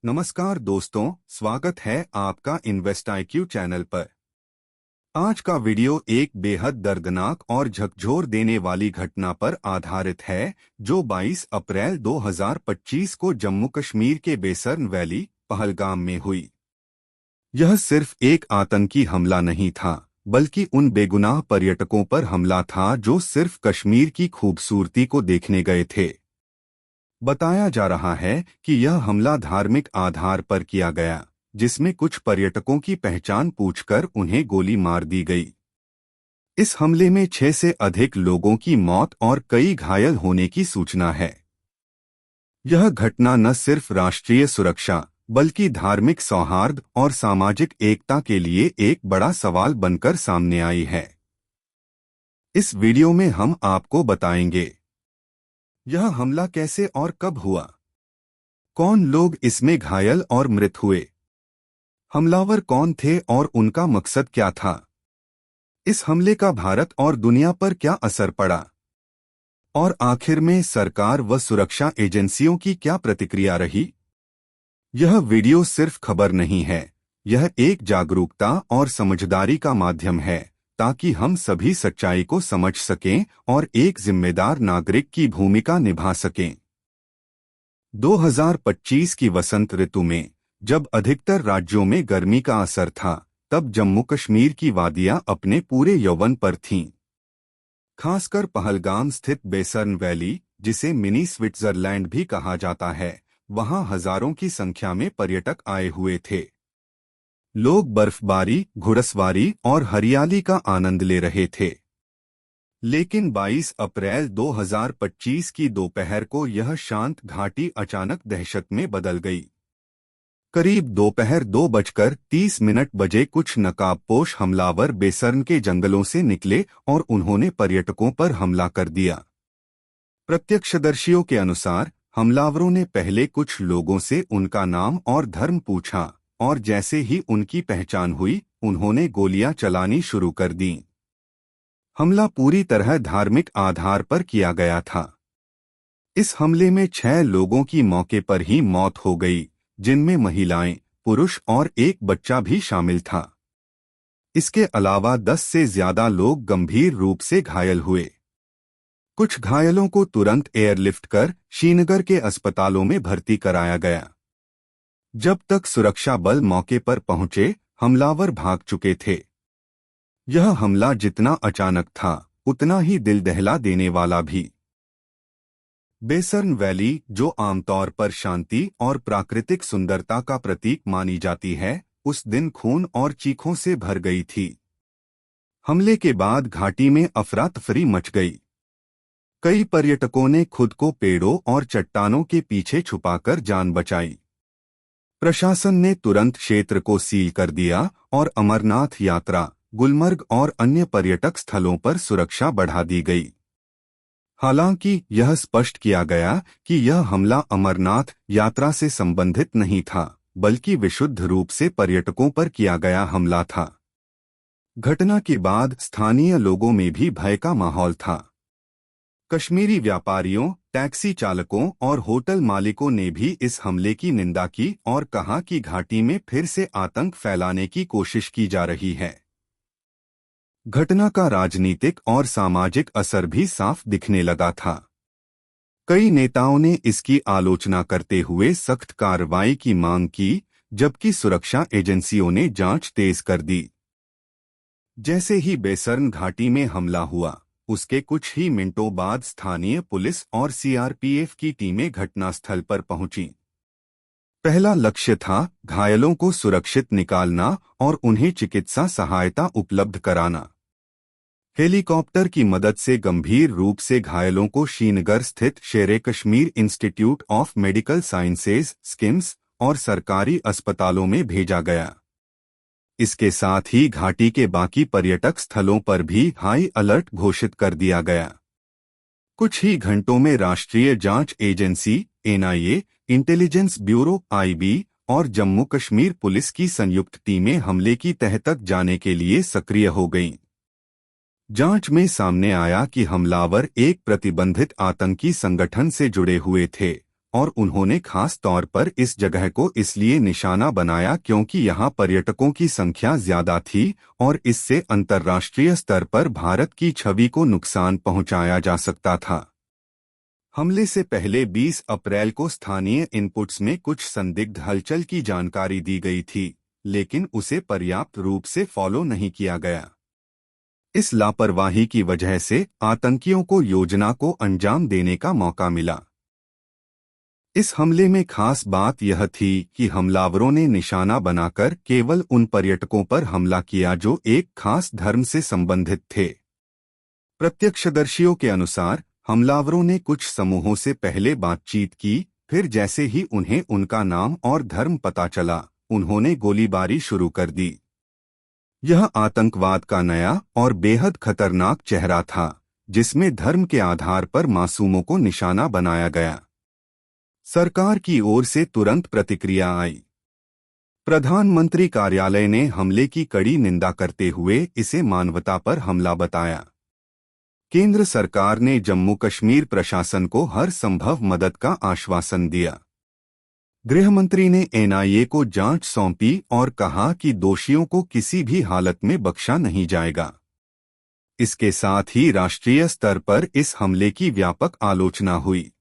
नमस्कार दोस्तों, स्वागत है आपका इन्वेस्ट IQ चैनल पर। आज का वीडियो एक बेहद दर्दनाक और झकझोर देने वाली घटना पर आधारित है, जो 22 अप्रैल 2025 को जम्मू कश्मीर के बेसर्न वैली, पहलगाम में हुई। यह सिर्फ एक आतंकी हमला नहीं था, बल्कि उन बेगुनाह पर्यटकों पर हमला था जो सिर्फ कश्मीर की खूबसूरती को देखने गए थे। बताया जा रहा है कि यह हमला धार्मिक आधार पर किया गया, जिसमें कुछ पर्यटकों की पहचान पूछकर उन्हें गोली मार दी गई। इस हमले में 6 से अधिक लोगों की मौत और कई घायल होने की सूचना है। यह घटना न सिर्फ राष्ट्रीय सुरक्षा, बल्कि धार्मिक सौहार्द और सामाजिक एकता के लिए एक बड़ा सवाल बनकर सामने आई है। इस वीडियो में हम आपको बताएंगे यह हमला कैसे और कब हुआ, कौन लोग इसमें घायल और मृत हुए, हमलावर कौन थे और उनका मकसद क्या था, इस हमले का भारत और दुनिया पर क्या असर पड़ा, और आखिर में सरकार व सुरक्षा एजेंसियों की क्या प्रतिक्रिया रही। यह वीडियो सिर्फ खबर नहीं है, यह एक जागरूकता और समझदारी का माध्यम है, ताकि हम सभी सच्चाई को समझ सकें और एक जिम्मेदार नागरिक की भूमिका निभा सकें। 2025 की वसंत ऋतु में, जब अधिकतर राज्यों में गर्मी का असर था, तब जम्मू कश्मीर की वादियां अपने पूरे यौवन पर थीं। खासकर पहलगाम स्थित बेसर्न वैली, जिसे मिनी स्विट्जरलैंड भी कहा जाता है, वहां हजारों की संख्या में पर्यटक आए हुए थे। लोग बर्फबारी, घुड़सवारी और हरियाली का आनंद ले रहे थे। लेकिन 22 अप्रैल 2025 की दोपहर को यह शांत घाटी अचानक दहशत में बदल गई। करीब दोपहर 2:30 बजे कुछ नकाबपोश हमलावर बेसर्न के जंगलों से निकले और उन्होंने पर्यटकों पर हमला कर दिया। प्रत्यक्षदर्शियों के अनुसार, हमलावरों ने पहले कुछ लोगों से उनका नाम और धर्म पूछा, और जैसे ही उनकी पहचान हुई, उन्होंने गोलियां चलानी शुरू कर दीं। हमला पूरी तरह धार्मिक आधार पर किया गया था। इस हमले में 6 लोगों की मौके पर ही मौत हो गई, जिनमें महिलाएं, पुरुष और एक बच्चा भी शामिल था। इसके अलावा 10 से ज्यादा लोग गंभीर रूप से घायल हुए। कुछ घायलों को तुरंत एयरलिफ्ट कर श्रीनगर के अस्पतालों में भर्ती कराया गया। जब तक सुरक्षा बल मौके पर पहुंचे, हमलावर भाग चुके थे। यह हमला जितना अचानक था, उतना ही दिल दहला देने वाला भी। बेसर्न वैली, जो आमतौर पर शांति और प्राकृतिक सुंदरता का प्रतीक मानी जाती है, उस दिन खून और चीखों से भर गई थी। हमले के बाद घाटी में अफरा-तफरी मच गई। कई पर्यटकों ने खुद को पेड़ों और चट्टानों के पीछे छुपाकर जान बचाई। प्रशासन ने तुरंत क्षेत्र को सील कर दिया और अमरनाथ यात्रा, गुलमर्ग और अन्य पर्यटक स्थलों पर सुरक्षा बढ़ा दी गई। हालांकि यह स्पष्ट किया गया कि यह हमला अमरनाथ यात्रा से संबंधित नहीं था, बल्कि विशुद्ध रूप से पर्यटकों पर किया गया हमला था। घटना के बाद स्थानीय लोगों में भी भय का माहौल था। कश्मीरी व्यापारियों, टैक्सी चालकों और होटल मालिकों ने भी इस हमले की निंदा की और कहा कि घाटी में फिर से आतंक फैलाने की कोशिश की जा रही है। घटना का राजनीतिक और सामाजिक असर भी साफ दिखने लगा था। कई नेताओं ने इसकी आलोचना करते हुए सख्त कार्रवाई की मांग की, जबकि सुरक्षा एजेंसियों ने जांच तेज कर दी। जैसे ही बेसर्न घाटी में हमला हुआ, उसके कुछ ही मिनटों बाद स्थानीय पुलिस और CRPF की टीमें घटनास्थल पर पहुंची। पहला लक्ष्य था घायलों को सुरक्षित निकालना और उन्हें चिकित्सा सहायता उपलब्ध कराना। हेलीकॉप्टर की मदद से गंभीर रूप से घायलों को श्रीनगर स्थित Sher e Kashmir institute of medical sciences (SKIMS) और सरकारी अस्पतालों में भेजा गया। इसके साथ ही घाटी के बाकी पर्यटक स्थलों पर भी हाई अलर्ट घोषित कर दिया गया। कुछ ही घंटों में राष्ट्रीय जांच agency NIA, intelligence bureau IB और जम्मू कश्मीर पुलिस की संयुक्त टीमें हमले की तह तक जाने के लिए सक्रिय हो गईं। जांच में सामने आया कि हमलावर एक प्रतिबंधित आतंकी संगठन से जुड़े हुए थे और उन्होंने खास तौर पर इस जगह को इसलिए निशाना बनाया क्योंकि यहाँ पर्यटकों की संख्या ज्यादा थी और इससे अंतर्राष्ट्रीय स्तर पर भारत की छवि को नुकसान पहुंचाया जा सकता था। हमले से पहले 20 अप्रैल को स्थानीय इनपुट्स में कुछ संदिग्ध हलचल की जानकारी दी गई थी, लेकिन उसे पर्याप्त रूप से फॉलो नहीं किया गया। इस लापरवाही की वजह से आतंकियों को योजना को अंजाम देने का मौका मिला। इस हमले में खास बात यह थी कि हमलावरों ने निशाना बनाकर केवल उन पर्यटकों पर हमला किया जो एक खास धर्म से संबंधित थे। प्रत्यक्षदर्शियों के अनुसार हमलावरों ने कुछ समूहों से पहले बातचीत की, फिर जैसे ही उन्हें उनका नाम और धर्म पता चला, उन्होंने गोलीबारी शुरू कर दी। यह आतंकवाद का नया और बेहद खतरनाक चेहरा था, जिसमें धर्म के आधार पर मासूमों को निशाना बनाया गया। सरकार की ओर से तुरंत प्रतिक्रिया आई। प्रधानमंत्री कार्यालय ने हमले की कड़ी निंदा करते हुए इसे मानवता पर हमला बताया। केंद्र सरकार ने जम्मू कश्मीर प्रशासन को हर संभव मदद का आश्वासन दिया। गृहमंत्री ने एनआईए को जांच सौंपी और कहा कि दोषियों को किसी भी हालत में बख्शा नहीं जाएगा। इसके साथ ही राष्ट्रीय स्तर पर इस हमले की व्यापक आलोचना हुई।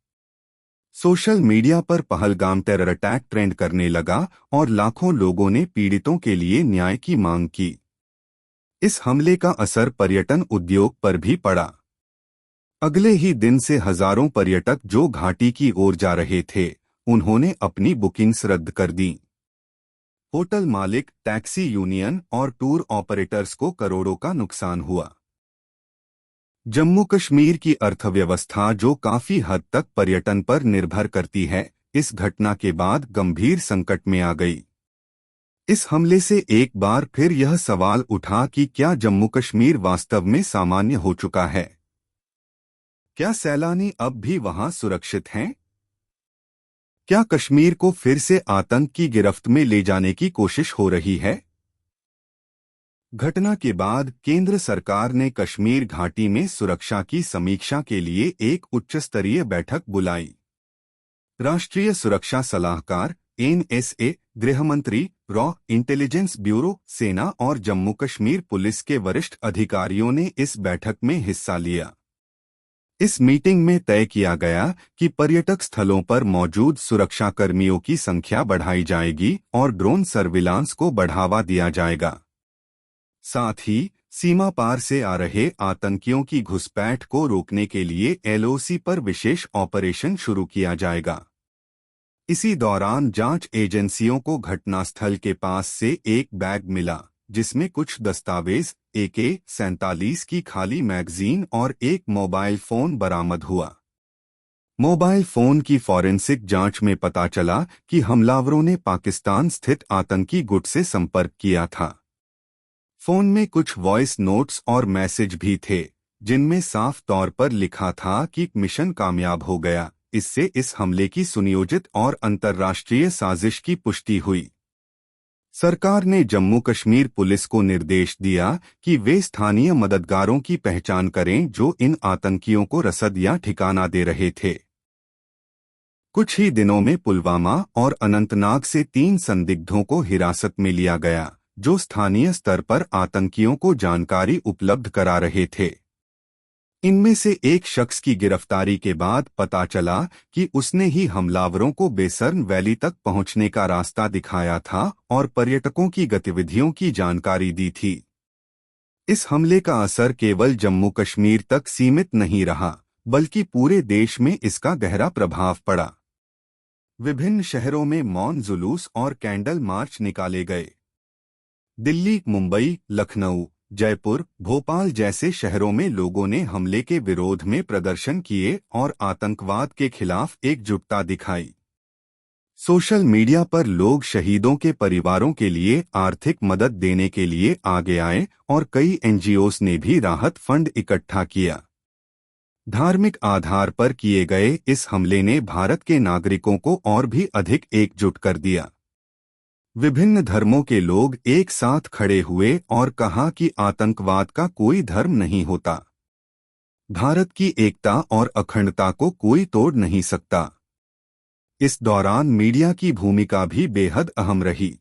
सोशल मीडिया पर पहलगाम टेरर अटैक ट्रेंड करने लगा और लाखों लोगों ने पीड़ितों के लिए न्याय की मांग की। इस हमले का असर पर्यटन उद्योग पर भी पड़ा। अगले ही दिन से हजारों पर्यटक जो घाटी की ओर जा रहे थे, उन्होंने अपनी बुकिंग्स रद्द कर दी। होटल मालिक, टैक्सी यूनियन और टूर ऑपरेटर्स को करोड़ों का नुकसान हुआ। जम्मू कश्मीर की अर्थव्यवस्था, जो काफी हद तक पर्यटन पर निर्भर करती है, इस घटना के बाद गंभीर संकट में आ गई। इस हमले से एक बार फिर यह सवाल उठा कि क्या जम्मू कश्मीर वास्तव में सामान्य हो चुका है? क्या सैलानी अब भी वहां सुरक्षित हैं? क्या कश्मीर को फिर से आतंक की गिरफ्त में ले जाने की कोशिश हो रही है? घटना के बाद केंद्र सरकार ने कश्मीर घाटी में सुरक्षा की समीक्षा के लिए एक उच्चस्तरीय बैठक बुलाई। राष्ट्रीय सुरक्षा सलाहकार एनएसए, गृहमंत्री, रॉ, इंटेलिजेंस ब्यूरो, सेना और जम्मू कश्मीर पुलिस के वरिष्ठ अधिकारियों ने इस बैठक में हिस्सा लिया। इस मीटिंग में तय किया गया कि पर्यटक स्थलों पर मौजूद सुरक्षा कर्मियों की संख्या बढ़ाई जाएगी और ड्रोन सर्विलांस को बढ़ावा दिया जाएगा। साथ ही सीमा पार से आ रहे आतंकियों की घुसपैठ को रोकने के लिए एलओसी पर विशेष ऑपरेशन शुरू किया जाएगा। इसी दौरान जांच एजेंसियों को घटनास्थल के पास से एक बैग मिला, जिसमें कुछ दस्तावेज, AK-47 की खाली मैगजीन और एक मोबाइल फोन बरामद हुआ। मोबाइल फोन की फॉरेंसिक जांच में पता चला कि हमलावरों ने पाकिस्तान स्थित आतंकी गुट से संपर्क किया था। फोन में कुछ वॉइस नोट्स और मैसेज भी थे, जिनमें साफ तौर पर लिखा था कि मिशन कामयाब हो गया। इससे इस हमले की सुनियोजित और अंतर्राष्ट्रीय साजिश की पुष्टि हुई। सरकार ने जम्मू कश्मीर पुलिस को निर्देश दिया कि वे स्थानीय मददगारों की पहचान करें जो इन आतंकियों को रसद या ठिकाना दे रहे थे। कुछ ही दिनों में पुलवामा और अनंतनाग से 3 संदिग्धों को हिरासत में लिया गया, जो स्थानीय स्तर पर आतंकियों को जानकारी उपलब्ध करा रहे थे। इनमें से एक शख्स की गिरफ्तारी के बाद पता चला कि उसने ही हमलावरों को बेसर्न वैली तक पहुंचने का रास्ता दिखाया था और पर्यटकों की गतिविधियों की जानकारी दी थी। इस हमले का असर केवल जम्मू कश्मीर तक सीमित नहीं रहा, बल्कि पूरे देश में इसका गहरा प्रभाव पड़ा। विभिन्न शहरों में मौन जुलूस और कैंडल मार्च निकाले गए। दिल्ली, मुंबई, लखनऊ, जयपुर, भोपाल जैसे शहरों में लोगों ने हमले के विरोध में प्रदर्शन किए और आतंकवाद के खिलाफ एकजुटता दिखाई। सोशल मीडिया पर लोग शहीदों के परिवारों के लिए आर्थिक मदद देने के लिए आगे आए और कई एनजीओस ने भी राहत फंड इकट्ठा किया। धार्मिक आधार पर किए गए इस हमले ने भारत के नागरिकों को और भी अधिक एकजुट कर दिया। विभिन्न धर्मों के लोग एक साथ खड़े हुए और कहा कि आतंकवाद का कोई धर्म नहीं होता। भारत की एकता और अखंडता को कोई तोड़ नहीं सकता। इस दौरान मीडिया की भूमिका भी बेहद अहम रही।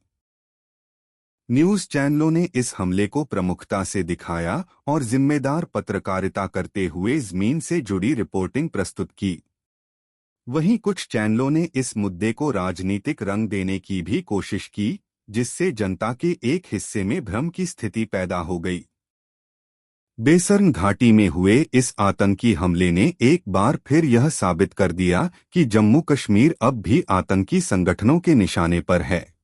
न्यूज़ चैनलों ने इस हमले को प्रमुखता से दिखाया और जिम्मेदार पत्रकारिता करते हुए ज़मीन से जुड़ी रिपोर्टिंग प्रस्तुत की। वहीं कुछ चैनलों ने इस मुद्दे को राजनीतिक रंग देने की भी कोशिश की, जिससे जनता के एक हिस्से में भ्रम की स्थिति पैदा हो गई। बेसर्न घाटी में हुए इस आतंकी हमले ने एक बार फिर यह साबित कर दिया कि जम्मू कश्मीर अब भी आतंकी संगठनों के निशाने पर है।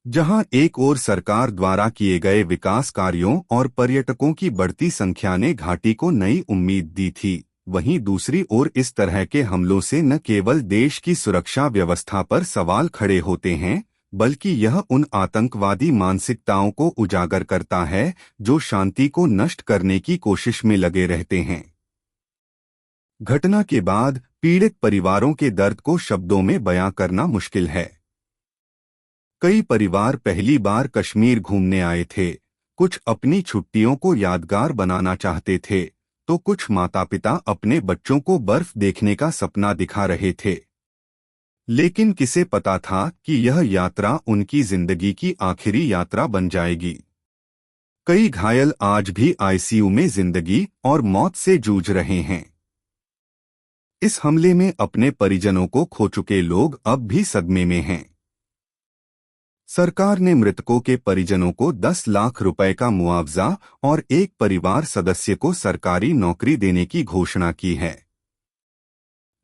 जहां एक ओर सरकार द्वारा किए गए विकास कार्यों और पर्यटकों की बढ़ती संख्या ने घाटी को नई उम्मीद दी थी, वहीं दूसरी ओर इस तरह के हमलों से न केवल देश की सुरक्षा व्यवस्था पर सवाल खड़े होते हैं, बल्कि यह उन आतंकवादी मानसिकताओं को उजागर करता है जो शांति को नष्ट करने की कोशिश में लगे रहते हैं। घटना के बाद पीड़ित परिवारों के दर्द को शब्दों में बयां करना मुश्किल है। कई परिवार पहली बार कश्मीर घूमने आए थे, कुछ अपनी छुट्टियों को यादगार बनाना चाहते थे, तो कुछ माता-पिता अपने बच्चों को बर्फ देखने का सपना दिखा रहे थे। लेकिन किसे पता था कि यह यात्रा उनकी जिंदगी की आखिरी यात्रा बन जाएगी। कई घायल आज भी आईसीयू में जिंदगी और मौत से जूझ रहे हैं। इस हमले में अपने परिजनों को खो चुके लोग अब भी सदमे में हैं। सरकार ने मृतकों के परिजनों को 10 लाख रुपए का मुआवजा और एक परिवार सदस्य को सरकारी नौकरी देने की घोषणा की है।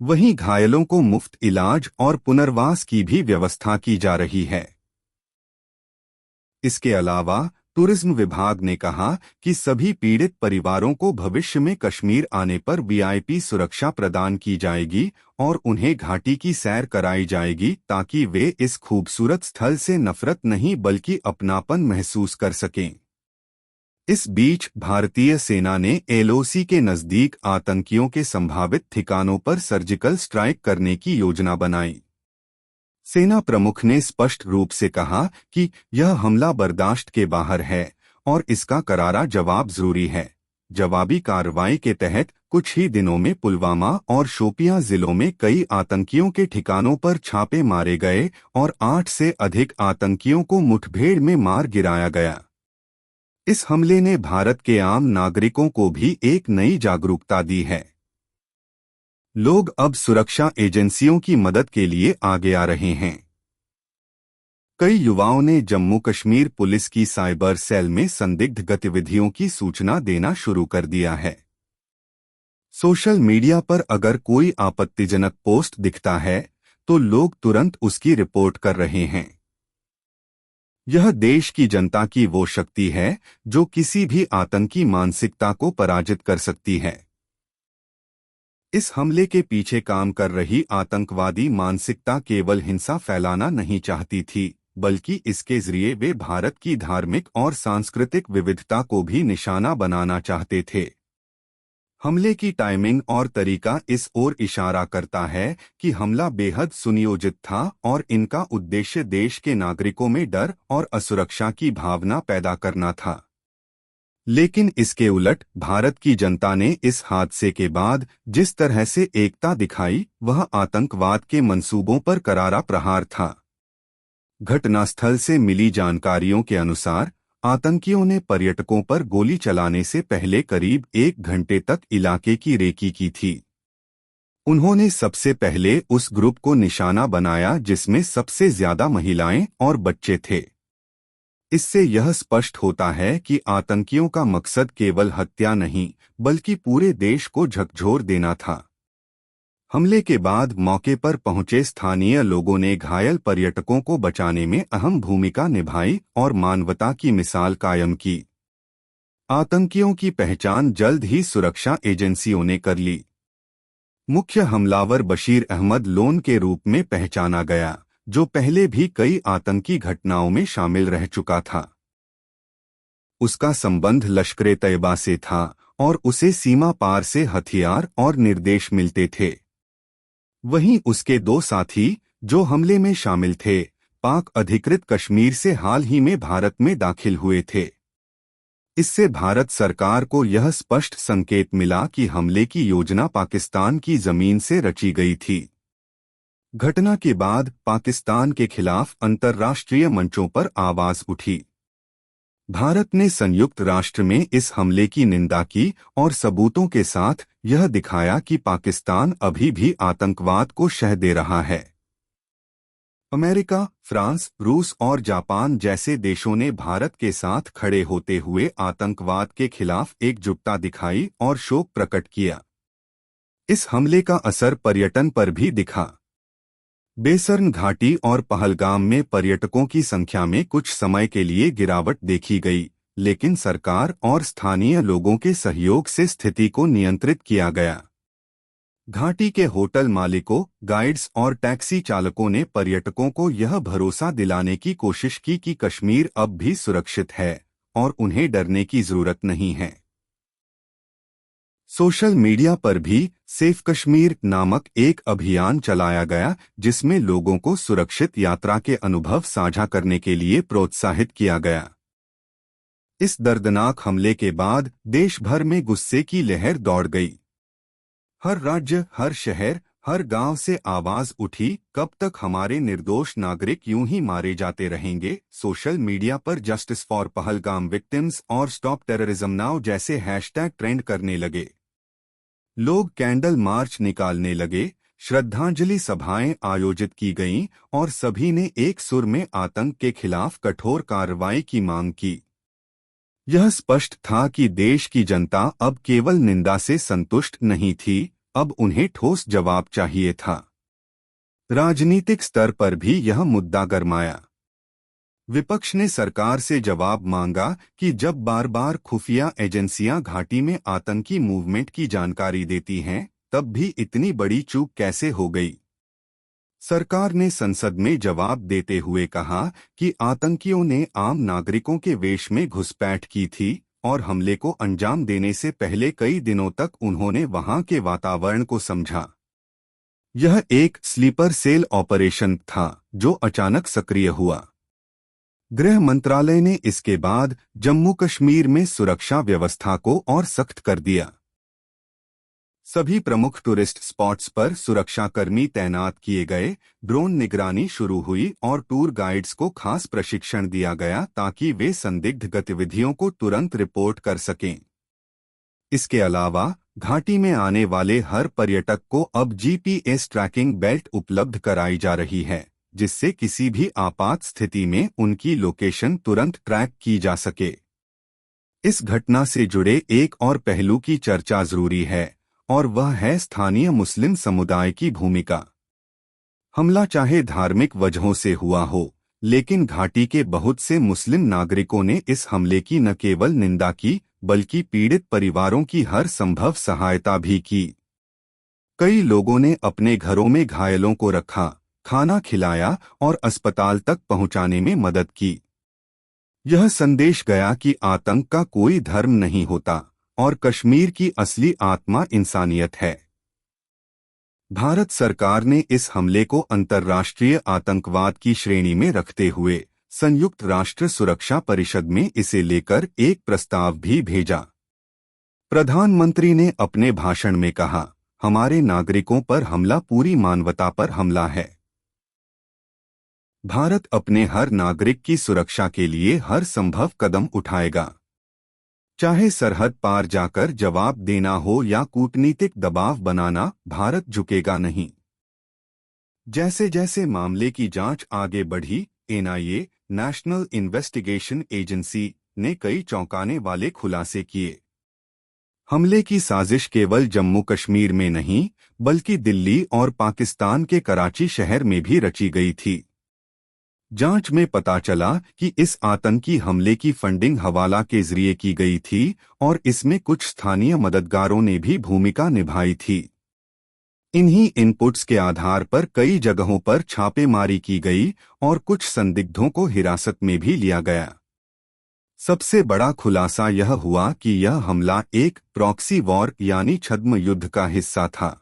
वहीं घायलों को मुफ्त इलाज और पुनर्वास की भी व्यवस्था की जा रही है। इसके अलावा टूरिज्म विभाग ने कहा कि सभी पीड़ित परिवारों को भविष्य में कश्मीर आने पर वीआईपी सुरक्षा प्रदान की जाएगी और उन्हें घाटी की सैर कराई जाएगी ताकि वे इस खूबसूरत स्थल से नफरत नहीं बल्कि अपनापन महसूस कर सकें। इस बीच भारतीय सेना ने एलओसी के नजदीक आतंकियों के संभावित ठिकानों पर सर्जिकल स्ट्राइक करने की योजना बनाई। सेना प्रमुख ने स्पष्ट रूप से कहा कि यह हमला बर्दाश्त के बाहर है और इसका करारा जवाब जरूरी है। जवाबी कार्रवाई के तहत कुछ ही दिनों में पुलवामा और शोपियां जिलों में कई आतंकियों के ठिकानों पर छापे मारे गए और 8 से अधिक आतंकियों को मुठभेड़ में मार गिराया गया। इस हमले ने भारत के आम नागरिकों को भी एक नई जागरूकता दी है। लोग अब सुरक्षा एजेंसियों की मदद के लिए आगे आ रहे हैं। कई युवाओं ने जम्मू कश्मीर पुलिस की साइबर सेल में संदिग्ध गतिविधियों की सूचना देना शुरू कर दिया है। सोशल मीडिया पर अगर कोई आपत्तिजनक पोस्ट दिखता है तो लोग तुरंत उसकी रिपोर्ट कर रहे हैं। यह देश की जनता की वो शक्ति है जो किसी भी आतंकी मानसिकता को पराजित कर सकती है। इस हमले के पीछे काम कर रही आतंकवादी मानसिकता केवल हिंसा फैलाना नहीं चाहती थी, बल्कि इसके जरिए वे भारत की धार्मिक और सांस्कृतिक विविधता को भी निशाना बनाना चाहते थे। हमले की टाइमिंग और तरीका इस ओर इशारा करता है कि हमला बेहद सुनियोजित था और इनका उद्देश्य देश के नागरिकों में डर और असुरक्षा की भावना पैदा करना था। लेकिन इसके उलट भारत की जनता ने इस हादसे के बाद जिस तरह से एकता दिखाई, वह आतंकवाद के मंसूबों पर करारा प्रहार था। घटनास्थल से मिली जानकारियों के अनुसार आतंकियों ने पर्यटकों पर गोली चलाने से पहले करीब 1 घंटे तक इलाके की रेकी की थी। उन्होंने सबसे पहले उस ग्रुप को निशाना बनाया जिसमें सबसे ज्यादा महिलाएं और बच्चे थे। इससे यह स्पष्ट होता है कि आतंकियों का मकसद केवल हत्या नहीं, बल्कि पूरे देश को झकझोर देना था। हमले के बाद मौके पर पहुंचे स्थानीय लोगों ने घायल पर्यटकों को बचाने में अहम भूमिका निभाई और मानवता की मिसाल कायम की। आतंकियों की पहचान जल्द ही सुरक्षा एजेंसियों ने कर ली। मुख्य हमलावर बशीर अहमद लोन के रूप में पहचाना गया, जो पहले भी कई आतंकी घटनाओं में शामिल रह चुका था। उसका संबंध लश्कर-ए-तैयबा से था और उसे सीमा पार से हथियार और निर्देश मिलते थे। वहीं उसके 2 साथी, जो हमले में शामिल थे, पाक अधिकृत कश्मीर से हाल ही में भारत में दाखिल हुए थे। इससे भारत सरकार को यह स्पष्ट संकेत मिला कि हमले की योजना पाकिस्तान की जमीन से रची गई थी। घटना के बाद पाकिस्तान के खिलाफ अंतर्राष्ट्रीय मंचों पर आवाज उठी। भारत ने संयुक्त राष्ट्र में इस हमले की निंदा की और सबूतों के साथ यह दिखाया कि पाकिस्तान अभी भी आतंकवाद को शह दे रहा है। अमेरिका, फ्रांस, रूस और जापान जैसे देशों ने भारत के साथ खड़े होते हुए आतंकवाद के खिलाफ एकजुटता दिखाई और शोक प्रकट किया। इस हमले का असर पर्यटन पर भी दिखा। बेसर्न घाटी और पहलगाम में पर्यटकों की संख्या में कुछ समय के लिए गिरावट देखी गई, लेकिन सरकार और स्थानीय लोगों के सहयोग से स्थिति को नियंत्रित किया गया। घाटी के होटल मालिकों, गाइड्स और टैक्सी चालकों ने पर्यटकों को यह भरोसा दिलाने की कोशिश की कि कश्मीर अब भी सुरक्षित है और उन्हें डरने की जरूरत नहीं है। सोशल मीडिया पर भी सेफ कश्मीर नामक एक अभियान चलाया गया, जिसमें लोगों को सुरक्षित यात्रा के अनुभव साझा करने के लिए प्रोत्साहित किया गया। इस दर्दनाक हमले के बाद देश भर में गुस्से की लहर दौड़ गई। हर राज्य, हर शहर, हर गांव से आवाज उठी, कब तक हमारे निर्दोष नागरिक यूं ही मारे जाते रहेंगे। सोशल मीडिया पर जस्टिस फॉर पहलगाम विक्टिम्स और स्टॉप टेररिज्म नाउ जैसे हैशटैग ट्रेंड करने लगे। लोग कैंडल मार्च निकालने लगे, श्रद्धांजलि सभाएं आयोजित की गईं और सभी ने एक सुर में आतंक के खिलाफ कठोर कार्रवाई की मांग की। यह स्पष्ट था कि देश की जनता अब केवल निंदा से संतुष्ट नहीं थी, अब उन्हें ठोस जवाब चाहिए था। राजनीतिक स्तर पर भी यह मुद्दा गरमाया। विपक्ष ने सरकार से जवाब मांगा कि जब बार बार खुफिया एजेंसियां घाटी में आतंकी मूवमेंट की जानकारी देती हैं, तब भी इतनी बड़ी चूक कैसे हो गई। सरकार ने संसद में जवाब देते हुए कहा कि आतंकियों ने आम नागरिकों के वेश में घुसपैठ की थी और हमले को अंजाम देने से पहले कई दिनों तक उन्होंने वहां के वातावरण को समझा। यह एक स्लीपर सेल ऑपरेशन था जो अचानक सक्रिय हुआ। गृह मंत्रालय ने इसके बाद जम्मू कश्मीर में सुरक्षा व्यवस्था को और सख्त कर दिया। सभी प्रमुख टूरिस्ट स्पॉट्स पर सुरक्षाकर्मी तैनात किए गए, ड्रोन निगरानी शुरू हुई और टूर गाइड्स को खास प्रशिक्षण दिया गया ताकि वे संदिग्ध गतिविधियों को तुरंत रिपोर्ट कर सकें। इसके अलावा घाटी में आने वाले हर पर्यटक को अब जीपीएस ट्रैकिंग बेल्ट उपलब्ध कराई जा रही है, जिससे किसी भी आपात स्थिति में उनकी लोकेशन तुरंत ट्रैक की जा सके। इस घटना से जुड़े एक और पहलू की चर्चा जरूरी है और वह है स्थानीय मुस्लिम समुदाय की भूमिका। हमला चाहे धार्मिक वजहों से हुआ हो, लेकिन घाटी के बहुत से मुस्लिम नागरिकों ने इस हमले की न केवल निंदा की, बल्कि पीड़ित परिवारों की हर संभव सहायता भी की। कई लोगों ने अपने घरों में घायलों को रखा, खाना खिलाया और अस्पताल तक पहुंचाने में मदद की। यह संदेश गया कि आतंक का कोई धर्म नहीं होता और कश्मीर की असली आत्मा इंसानियत है। भारत सरकार ने इस हमले को अंतर्राष्ट्रीय आतंकवाद की श्रेणी में रखते हुए संयुक्त राष्ट्र सुरक्षा परिषद में इसे लेकर एक प्रस्ताव भी भेजा। प्रधानमंत्री ने अपने भाषण में कहा, हमारे नागरिकों पर हमला पूरी मानवता पर हमला है। भारत अपने हर नागरिक की सुरक्षा के लिए हर संभव कदम उठाएगा। चाहे सरहद पार जाकर जवाब देना हो या कूटनीतिक दबाव बनाना, भारत झुकेगा नहीं। जैसे जैसे मामले की जांच आगे बढ़ी, एनआईए, नेशनल इन्वेस्टिगेशन एजेंसी ने कई चौंकाने वाले खुलासे किए। हमले की साजिश केवल जम्मू कश्मीर में नहीं, बल्कि दिल्ली और पाकिस्तान के कराची शहर में भी रची गई थी। जांच में पता चला कि इस आतंकी हमले की फंडिंग हवाला के जरिए की गई थी और इसमें कुछ स्थानीय मददगारों ने भी भूमिका निभाई थी। इन्हीं इनपुट्स के आधार पर कई जगहों पर छापेमारी की गई और कुछ संदिग्धों को हिरासत में भी लिया गया। सबसे बड़ा खुलासा यह हुआ कि यह हमला एक प्रॉक्सी वॉर यानी छद्म युद्ध का हिस्सा था।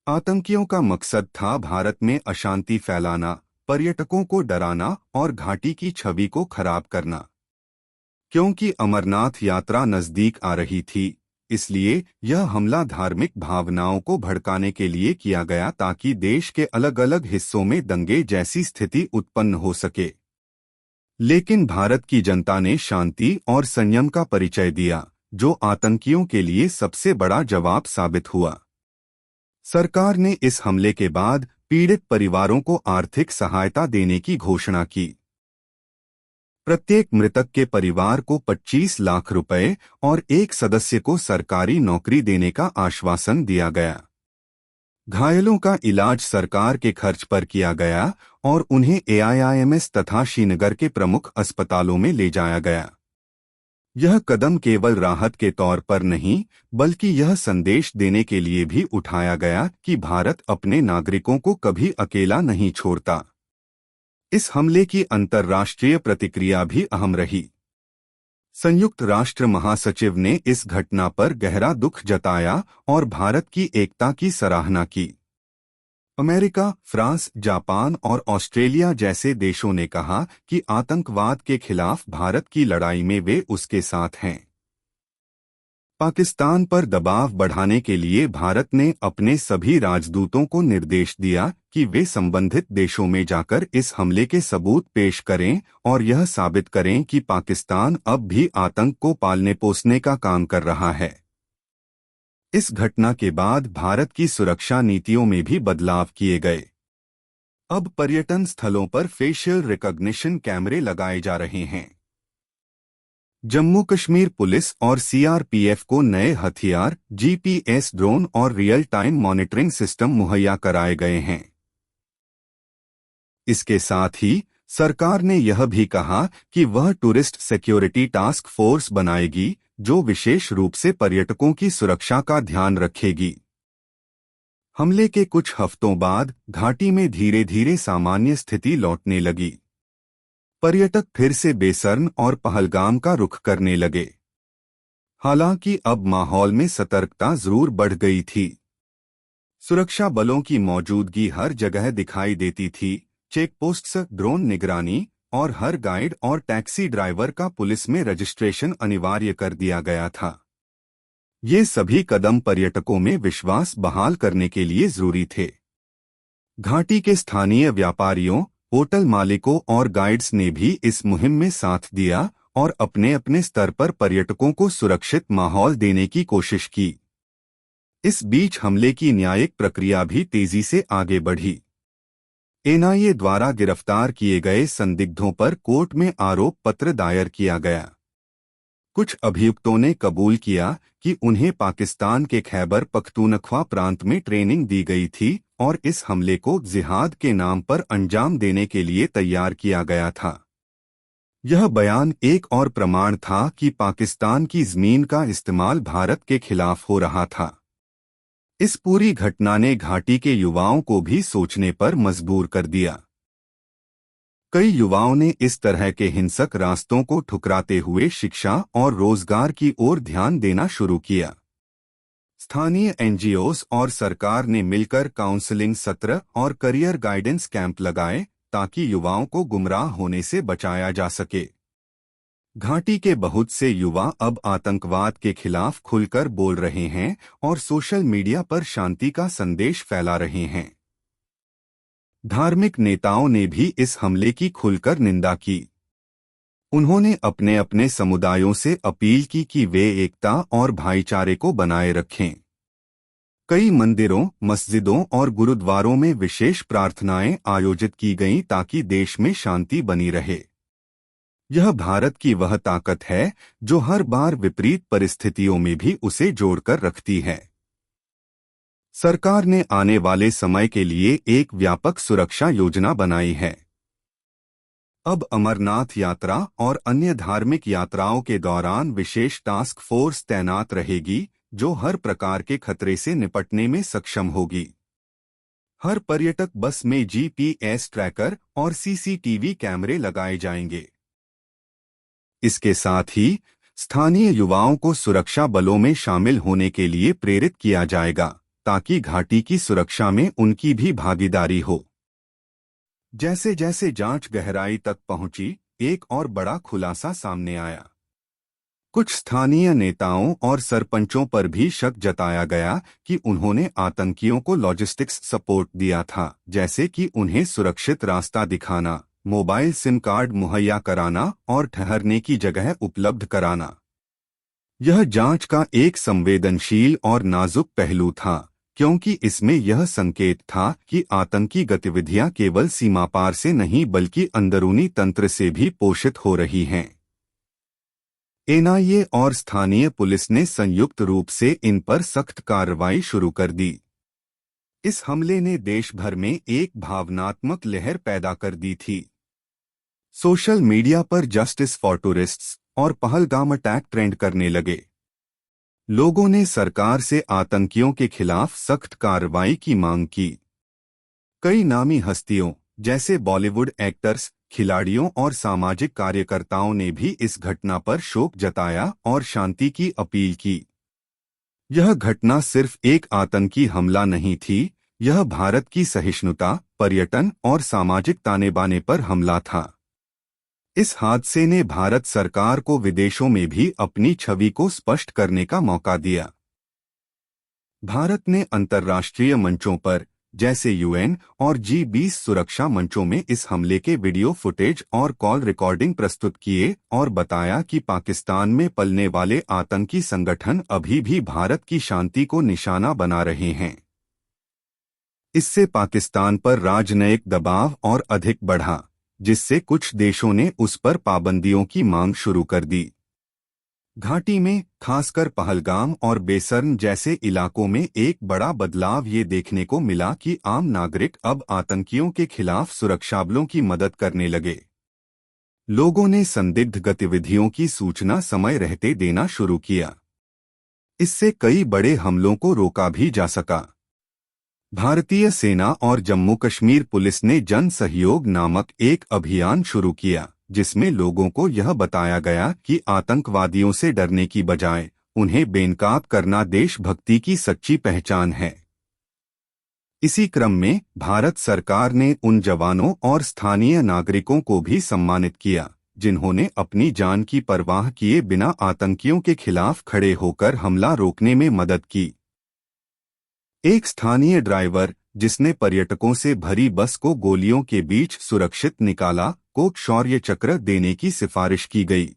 आतंकियों का मकसद था भारत में अशांति फैलाना, पर्यटकों को डराना और घाटी की छवि को खराब करना। क्योंकि अमरनाथ यात्रा नजदीक आ रही थी, इसलिए यह हमला धार्मिक भावनाओं को भड़काने के लिए किया गया ताकि देश के अलग अलग हिस्सों में दंगे जैसी स्थिति उत्पन्न हो सके। लेकिन भारत की जनता ने शांति और संयम का परिचय दिया, जो आतंकियों के लिए सबसे बड़ा जवाब साबित हुआ। सरकार ने इस हमले के बाद पीड़ित परिवारों को आर्थिक सहायता देने की घोषणा की। प्रत्येक मृतक के परिवार को 25 लाख रुपए और एक सदस्य को सरकारी नौकरी देने का आश्वासन दिया गया। घायलों का इलाज सरकार के खर्च पर किया गया और उन्हें एआईआईएमएस तथा श्रीनगर के प्रमुख अस्पतालों में ले जाया गया। यह कदम केवल राहत के तौर पर नहीं, बल्कि यह संदेश देने के लिए भी उठाया गया कि भारत अपने नागरिकों को कभी अकेला नहीं छोड़ता। इस हमले की अंतर्राष्ट्रीय प्रतिक्रिया भी अहम रही। संयुक्त राष्ट्र महासचिव ने इस घटना पर गहरा दुख जताया और भारत की एकता की सराहना की। अमेरिका, फ्रांस, जापान और ऑस्ट्रेलिया जैसे देशों ने कहा कि आतंकवाद के खिलाफ भारत की लड़ाई में वे उसके साथ हैं। पाकिस्तान पर दबाव बढ़ाने के लिए भारत ने अपने सभी राजदूतों को निर्देश दिया कि वे संबंधित देशों में जाकर इस हमले के सबूत पेश करें और यह साबित करें कि पाकिस्तान अब भी आतंक को पालने पोसने का काम कर रहा है। इस घटना के बाद भारत की सुरक्षा नीतियों में भी बदलाव किए गए। अब पर्यटन स्थलों पर फेशियल रिकॉग्निशन कैमरे लगाए जा रहे हैं। जम्मू कश्मीर पुलिस और सीआरपीएफ को नए हथियार, जीपीएस ड्रोन और रियल टाइम मॉनिटरिंग सिस्टम मुहैया कराए गए हैं। इसके साथ ही सरकार ने यह भी कहा कि वह टूरिस्ट सिक्योरिटी टास्क फोर्स बनाएगी, जो विशेष रूप से पर्यटकों की सुरक्षा का ध्यान रखेगी। हमले के कुछ हफ्तों बाद घाटी में धीरे धीरे सामान्य स्थिति लौटने लगी। पर्यटक फिर से बेसर्न और पहलगाम का रुख करने लगे। हालांकि अब माहौल में सतर्कता जरूर बढ़ गई थी। सुरक्षा बलों की मौजूदगी हर जगह दिखाई देती थी। चेकपोस्ट्स, ड्रोन निगरानी और हर गाइड और टैक्सी ड्राइवर का पुलिस में रजिस्ट्रेशन अनिवार्य कर दिया गया था। ये सभी कदम पर्यटकों में विश्वास बहाल करने के लिए जरूरी थे। घाटी के स्थानीय व्यापारियों, होटल मालिकों और गाइड्स ने भी इस मुहिम में साथ दिया और अपने अपने स्तर पर पर्यटकों को सुरक्षित माहौल देने की कोशिश की। इस बीच हमले की न्यायिक प्रक्रिया भी तेजी से आगे बढ़ी। एनआईए द्वारा गिरफ्तार किए गए संदिग्धों पर कोर्ट में आरोप पत्र दायर किया गया। कुछ अभियुक्तों ने कबूल किया कि उन्हें पाकिस्तान के खैबर पख्तूनख्वा प्रांत में ट्रेनिंग दी गई थी और इस हमले को जिहाद के नाम पर अंजाम देने के लिए तैयार किया गया था। यह बयान एक और प्रमाण था कि पाकिस्तान की जमीन का इस्तेमाल भारत के खिलाफ हो रहा था। इस पूरी घटना ने घाटी के युवाओं को भी सोचने पर मजबूर कर दिया। कई युवाओं ने इस तरह के हिंसक रास्तों को ठुकराते हुए शिक्षा और रोजगार की ओर ध्यान देना शुरू किया। स्थानीय एनजीओस और सरकार ने मिलकर काउंसलिंग सत्र और करियर गाइडेंस कैंप लगाए ताकि युवाओं को गुमराह होने से बचाया जा सके। घाटी के बहुत से युवा अब आतंकवाद के खिलाफ खुलकर बोल रहे हैं और सोशल मीडिया पर शांति का संदेश फैला रहे हैं। धार्मिक नेताओं ने भी इस हमले की खुलकर निंदा की। उन्होंने अपने अपने समुदायों से अपील की कि वे एकता और भाईचारे को बनाए रखें। कई मंदिरों, मस्जिदों और गुरुद्वारों में विशेष प्रार्थनाएं आयोजित की गईं ताकि देश में शांति बनी रहे। यह भारत की वह ताकत है जो हर बार विपरीत परिस्थितियों में भी उसे जोड़कर रखती है। सरकार ने आने वाले समय के लिए एक व्यापक सुरक्षा योजना बनाई है। अब अमरनाथ यात्रा और अन्य धार्मिक यात्राओं के दौरान विशेष टास्क फोर्स तैनात रहेगी, जो हर प्रकार के खतरे से निपटने में सक्षम होगी। हर पर्यटक बस में जीपीएस ट्रैकर और सीसीटीवी कैमरे लगाए जाएंगे। इसके साथ ही स्थानीय युवाओं को सुरक्षा बलों में शामिल होने के लिए प्रेरित किया जाएगा ताकि घाटी की सुरक्षा में उनकी भी भागीदारी हो। जैसे जैसे जांच गहराई तक पहुंची, एक और बड़ा खुलासा सामने आया। कुछ स्थानीय नेताओं और सरपंचों पर भी शक जताया गया कि उन्होंने आतंकियों को लॉजिस्टिक्स सपोर्ट दिया था, जैसे कि उन्हें सुरक्षित रास्ता दिखाना, मोबाइल सिम कार्ड मुहैया कराना और ठहरने की जगह उपलब्ध कराना। यह जांच का एक संवेदनशील और नाजुक पहलू था, क्योंकि इसमें यह संकेत था कि आतंकी गतिविधियां केवल सीमापार से नहीं बल्कि अंदरूनी तंत्र से भी पोषित हो रही हैं। एनआईए और स्थानीय पुलिस ने संयुक्त रूप से इन पर सख्त कार्रवाई शुरू कर दी। इस हमले ने देश भर में एक भावनात्मक लहर पैदा कर दी थी। सोशल मीडिया पर जस्टिस फॉर टूरिस्ट्स और पहलगाम अटैक ट्रेंड करने लगे। लोगों ने सरकार से आतंकियों के खिलाफ सख्त कार्रवाई की मांग की। कई नामी हस्तियों जैसे बॉलीवुड एक्टर्स, खिलाड़ियों और सामाजिक कार्यकर्ताओं ने भी इस घटना पर शोक जताया और शांति की अपील की। यह घटना सिर्फ एक आतंकी हमला नहीं थी, यह भारत की सहिष्णुता, पर्यटन और सामाजिक ताने-बाने पर हमला था। इस हादसे ने भारत सरकार को विदेशों में भी अपनी छवि को स्पष्ट करने का मौका दिया। भारत ने अंतर्राष्ट्रीय मंचों पर जैसे यूएन और G20 सुरक्षा मंचों में इस हमले के वीडियो फुटेज और कॉल रिकॉर्डिंग प्रस्तुत किए और बताया कि पाकिस्तान में पलने वाले आतंकी संगठन अभी भी भारत की शांति को निशाना बना रहे हैं। इससे पाकिस्तान पर राजनयिक दबाव और अधिक बढ़ा, जिससे कुछ देशों ने उस पर पाबंदियों की मांग शुरू कर दी। घाटी में, खासकर पहलगाम और बेसर्न जैसे इलाकों में एक बड़ा बदलाव ये देखने को मिला कि आम नागरिक अब आतंकियों के खिलाफ सुरक्षाबलों की मदद करने लगे। लोगों ने संदिग्ध गतिविधियों की सूचना समय रहते देना शुरू किया। इससे कई बड़े हमलों को रोका भी जा सका। भारतीय सेना और जम्मू कश्मीर पुलिस ने जन सहयोग नामक एक अभियान शुरू किया, जिसमें लोगों को यह बताया गया कि आतंकवादियों से डरने की बजाय उन्हें बेनकाब करना देशभक्ति की सच्ची पहचान है। इसी क्रम में भारत सरकार ने उन जवानों और स्थानीय नागरिकों को भी सम्मानित किया, जिन्होंने अपनी जान की परवाह किए बिना आतंकियों के खिलाफ खड़े होकर हमला रोकने में मदद की। एक स्थानीय ड्राइवर, जिसने पर्यटकों से भरी बस को गोलियों के बीच सुरक्षित निकाला, को शौर्य चक्र देने की सिफारिश की गई।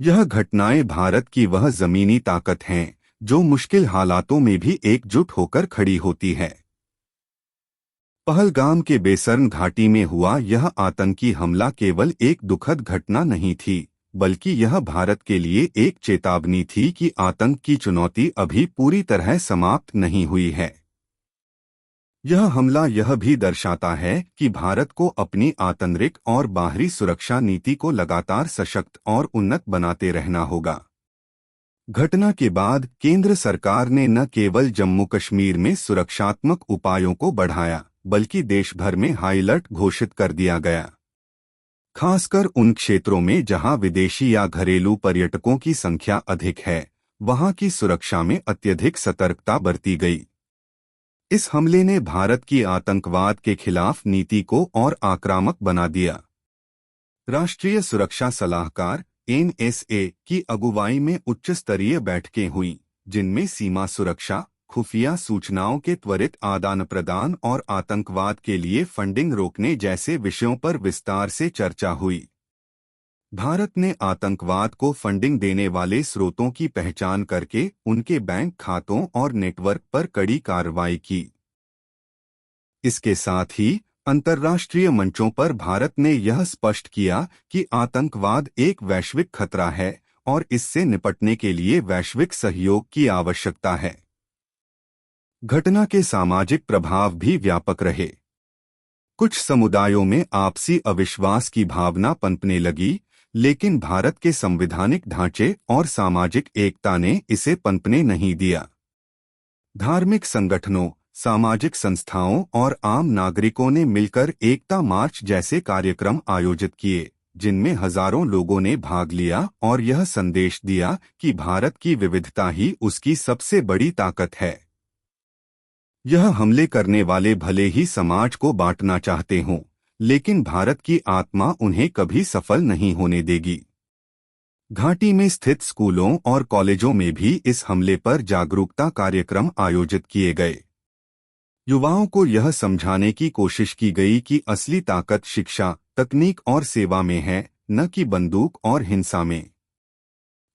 यह घटनाएं भारत की वह जमीनी ताकत हैं, जो मुश्किल हालातों में भी एकजुट होकर खड़ी होती है। पहलगाम के बेसर्न घाटी में हुआ यह आतंकी हमला केवल एक दुखद घटना नहीं थी, बल्कि यह भारत के लिए एक चेतावनी थी कि आतंक की चुनौती अभी पूरी तरह समाप्त नहीं हुई है। यह हमला यह भी दर्शाता है कि भारत को अपनी आंतरिक और बाहरी सुरक्षा नीति को लगातार सशक्त और उन्नत बनाते रहना होगा। घटना के बाद केंद्र सरकार ने न केवल जम्मू कश्मीर में सुरक्षात्मक उपायों को बढ़ाया, बल्कि देश भर में हाई अलर्ट घोषित कर दिया गया। खासकर उन क्षेत्रों में जहां विदेशी या घरेलू पर्यटकों की संख्या अधिक है, वहां की सुरक्षा में अत्यधिक सतर्कता बरती गई। इस हमले ने भारत की आतंकवाद के खिलाफ नीति को और आक्रामक बना दिया। राष्ट्रीय सुरक्षा सलाहकार (NSA) की अगुवाई में उच्च स्तरीय बैठकें हुईं, जिनमें सीमा सुरक्षा, खुफिया सूचनाओं के त्वरित आदान प्रदान और आतंकवाद के लिए फंडिंग रोकने जैसे विषयों पर विस्तार से चर्चा हुई। भारत ने आतंकवाद को फंडिंग देने वाले स्रोतों की पहचान करके उनके बैंक खातों और नेटवर्क पर कड़ी कार्रवाई की। इसके साथ ही अंतर्राष्ट्रीय मंचों पर भारत ने यह स्पष्ट किया कि आतंकवाद एक वैश्विक खतरा है और इससे निपटने के लिए वैश्विक सहयोग की आवश्यकता है। घटना के सामाजिक प्रभाव भी व्यापक रहे। कुछ समुदायों में आपसी अविश्वास की भावना पनपने लगी, लेकिन भारत के संवैधानिक ढांचे और सामाजिक एकता ने इसे पनपने नहीं दिया। धार्मिक संगठनों, सामाजिक संस्थाओं और आम नागरिकों ने मिलकर एकता मार्च जैसे कार्यक्रम आयोजित किए, जिनमें हजारों लोगों ने भाग लिया और यह संदेश दिया कि भारत की विविधता ही उसकी सबसे बड़ी ताकत है। यह हमले करने वाले भले ही समाज को बांटना चाहते हों, लेकिन भारत की आत्मा उन्हें कभी सफल नहीं होने देगी। घाटी में स्थित स्कूलों और कॉलेजों में भी इस हमले पर जागरूकता कार्यक्रम आयोजित किए गए। युवाओं को यह समझाने की कोशिश की गई कि असली ताकत शिक्षा, तकनीक और सेवा में है, न कि बंदूक और हिंसा में।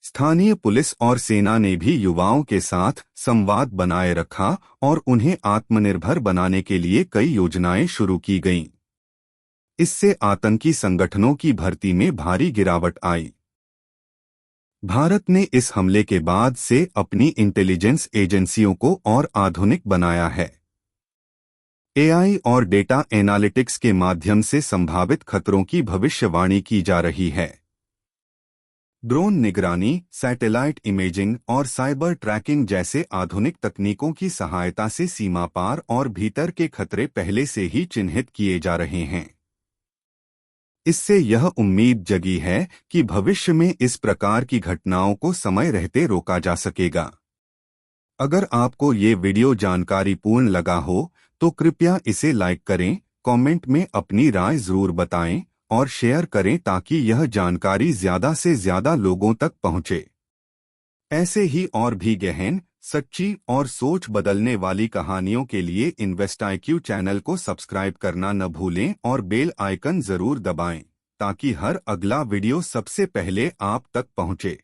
स्थानीय पुलिस और सेना ने भी युवाओं के साथ संवाद बनाए रखा और उन्हें आत्मनिर्भर बनाने के लिए कई योजनाएं शुरू की गईं। इससे आतंकी संगठनों की भर्ती में भारी गिरावट आई। भारत ने इस हमले के बाद से अपनी इंटेलिजेंस एजेंसियों को और आधुनिक बनाया है। एआई और डेटा एनालिटिक्स के माध्यम से संभावित खतरों की भविष्यवाणी की जा रही है। ड्रोन निगरानी, सैटेलाइट इमेजिंग और साइबर ट्रैकिंग जैसे आधुनिक तकनीकों की सहायता से सीमा पार और भीतर के खतरे पहले से ही चिन्हित किए जा रहे हैं। इससे यह उम्मीद जगी है कि भविष्य में इस प्रकार की घटनाओं को समय रहते रोका जा सकेगा। अगर आपको ये वीडियो जानकारीपूर्ण लगा हो तो कृपया इसे लाइक करें, कमेंट में अपनी राय जरूर बताएं और शेयर करें ताकि यह जानकारी ज़्यादा से ज़्यादा लोगों तक पहुंचे। ऐसे ही और भी गहन, सच्ची और सोच बदलने वाली कहानियों के लिए इन्वेस्टआईक्यू चैनल को सब्सक्राइब करना न भूलें और बेल आइकन जरूर दबाएं ताकि हर अगला वीडियो सबसे पहले आप तक पहुंचे।